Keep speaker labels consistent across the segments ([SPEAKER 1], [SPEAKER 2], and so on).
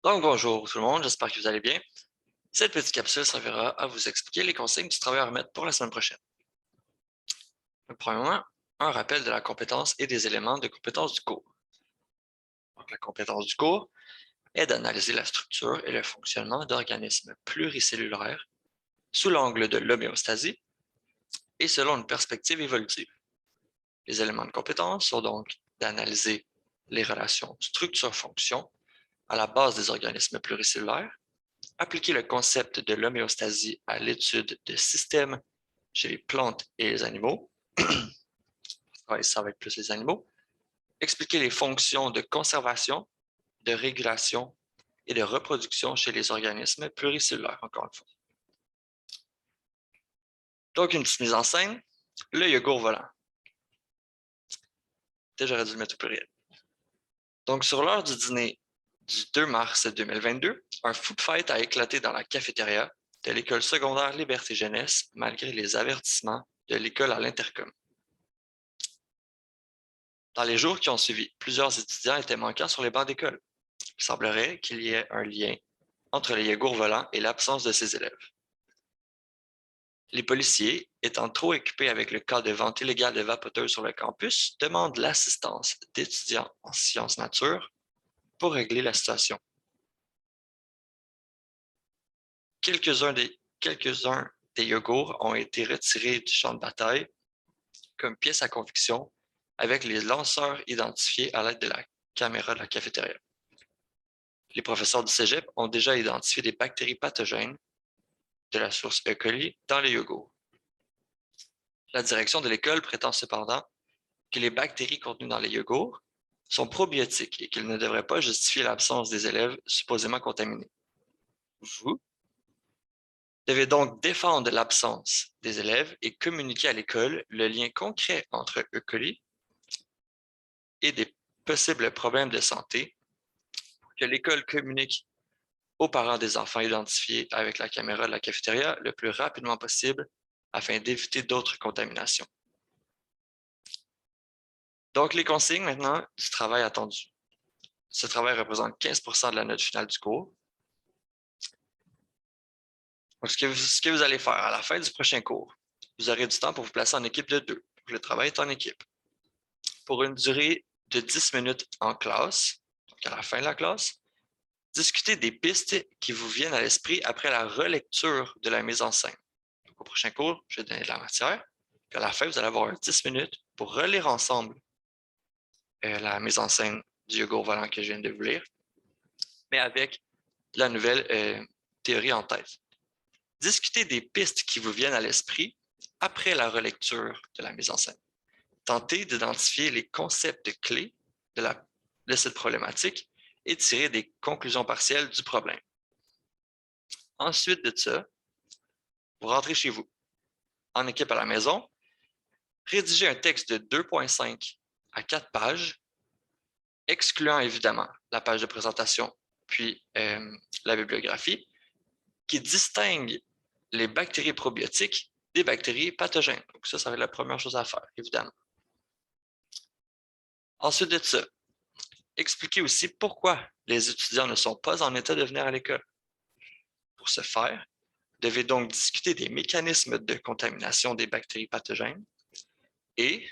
[SPEAKER 1] Donc, bonjour tout le monde, j'espère que vous allez bien. Cette petite capsule servira à vous expliquer les consignes du travail à remettre pour la semaine prochaine. Premièrement, un rappel de la compétence et des éléments de compétence du cours. Donc, la compétence du cours est d'analyser la structure et le fonctionnement d'organismes pluricellulaires sous l'angle de l'homéostasie et selon une perspective évolutive. Les éléments de compétence sont donc d'analyser les relations structure-fonction à la base des organismes pluricellulaires, appliquer le concept de l'homéostasie à l'étude de systèmes chez les plantes et les animaux. Ouais, ça va être plus les animaux. Expliquer les fonctions de conservation, de régulation et de reproduction chez les organismes pluricellulaires, encore une fois. Donc, une petite mise en scène, le yogourt volant. Peut-être j'aurais dû le mettre au pluriel. Donc, sur l'heure du dîner du 2 mars 2022, un food fight a éclaté dans la cafétéria de l'école secondaire Liberté Jeunesse, malgré les avertissements de l'école à l'intercom. Dans les jours qui ont suivi, plusieurs étudiants étaient manquants sur les bancs d'école. Il semblerait qu'il y ait un lien entre les yogourts volants et l'absence de ces élèves. Les policiers, étant trop occupés avec le cas de vente illégale de vapoteuses sur le campus, demandent l'assistance d'étudiants en sciences nature pour régler la situation. Quelques-uns des yogourts ont été retirés du champ de bataille comme pièce à conviction avec les lanceurs identifiés à l'aide de la caméra de la cafétéria. Les professeurs du cégep ont déjà identifié des bactéries pathogènes de la source E. coli dans les yogourts. La direction de l'école prétend cependant que les bactéries contenues dans les yogourts sont probiotiques et qu'ils ne devraient pas justifier l'absence des élèves supposément contaminés. Vous devez donc défendre l'absence des élèves et communiquer à l'école le lien concret entre E. coli et des possibles problèmes de santé pour que l'école communique aux parents des enfants identifiés avec la caméra de la cafétéria le plus rapidement possible afin d'éviter d'autres contaminations. Donc, les consignes maintenant du travail attendu. Ce travail représente 15% de la note finale du cours. Donc, ce que vous allez faire à la fin du prochain cours, vous aurez du temps pour vous placer en équipe de 2. Le travail est en équipe. Pour une durée de 10 minutes en classe, donc à la fin de la classe, discutez des pistes qui vous viennent à l'esprit après la relecture de la mise en scène. Donc, au prochain cours, je vais donner de la matière. Puis à la fin, vous allez avoir 10 minutes pour relire ensemble la mise en scène du yogourt volant que je viens de vous lire, mais avec la nouvelle théorie en tête. Discutez des pistes qui vous viennent à l'esprit après la relecture de la mise en scène. Tentez d'identifier les concepts clés de cette problématique et tirer des conclusions partielles du problème. Ensuite de ça, vous rentrez chez vous. En équipe à la maison, rédigez un texte de 2,5 à 4 pages, excluant évidemment la page de présentation puis la bibliographie, qui distingue les bactéries probiotiques des bactéries pathogènes. Donc ça va être la première chose à faire, évidemment. Ensuite de ça, expliquez aussi pourquoi les étudiants ne sont pas en état de venir à l'école. Pour ce faire, vous devez donc discuter des mécanismes de contamination des bactéries pathogènes et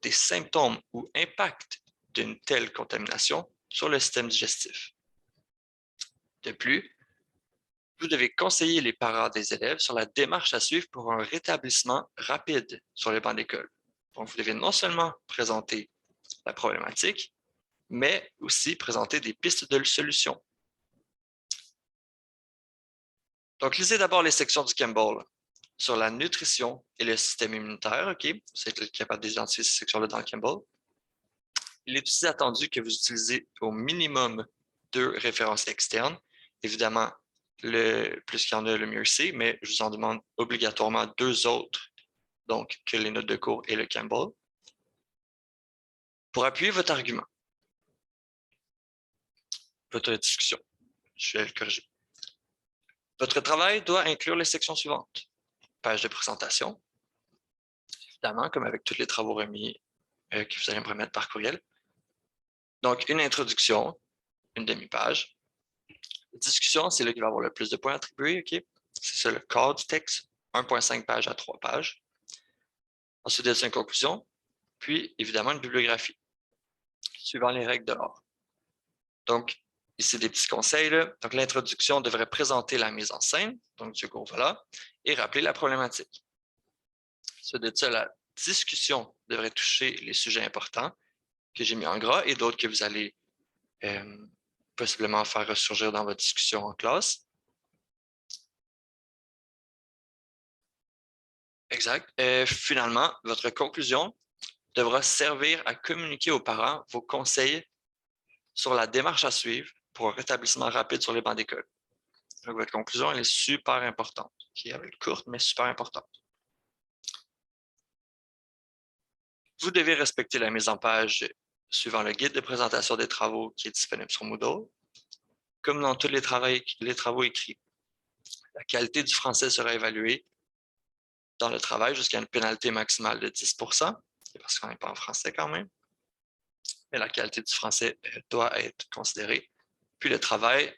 [SPEAKER 1] des symptômes ou impacts d'une telle contamination sur le système digestif. De plus, vous devez conseiller les parents des élèves sur la démarche à suivre pour un rétablissement rapide sur les bancs d'école. Donc, vous devez non seulement présenter la problématique, mais aussi présenter des pistes de solutions. Donc, lisez d'abord les sections du Campbell sur la nutrition et le système immunitaire. OK, vous êtes capable d'identifier ces sections-là dans le Campbell. Il est aussi attendu que vous utilisez au minimum 2 références externes. Évidemment, le plus qu'il y en a, le mieux c'est, mais je vous en demande obligatoirement 2 autres, donc que les notes de cours et le Campbell, pour appuyer votre argument, votre discussion. Je vais le corriger. Votre travail doit inclure les sections suivantes. Page de présentation, évidemment, comme avec tous les travaux remis que vous allez me remettre par courriel. Donc, une introduction, une demi-page. La discussion, c'est là qu'il va y avoir le plus de points attribués, OK? C'est ça le corps du texte, 1,5 pages à 3 pages. Ensuite, il y a une conclusion, puis évidemment une bibliographie, suivant les règles de l'art. Donc, ici, des petits conseils. Là. Donc, l'introduction devrait présenter la mise en scène, donc du cours, voilà, et rappeler la problématique. Ensuite de ça, la discussion devrait toucher les sujets importants que j'ai mis en gras et d'autres que vous allez possiblement faire ressurgir dans votre discussion en classe. Exact. Finalement, votre conclusion devra servir à communiquer aux parents vos conseils sur la démarche à suivre pour un rétablissement rapide sur les bancs d'école. Donc, votre conclusion, elle est super importante. Elle va être courte, mais super importante. Vous devez respecter la mise en page suivant le guide de présentation des travaux qui est disponible sur Moodle. Comme dans tous les travaux écrits, la qualité du français sera évaluée dans le travail jusqu'à une pénalité maximale de 10 parce qu'on n'est pas en français quand même. Mais la qualité du français doit être considérée. Puis le travail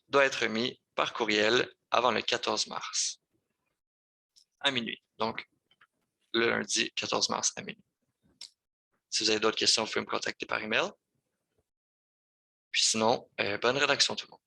[SPEAKER 1] doit être remis par courriel avant le 14 mars à minuit. Donc, le lundi 14 mars à minuit. Si vous avez d'autres questions, vous pouvez me contacter par email. Puis sinon, bonne rédaction tout le monde.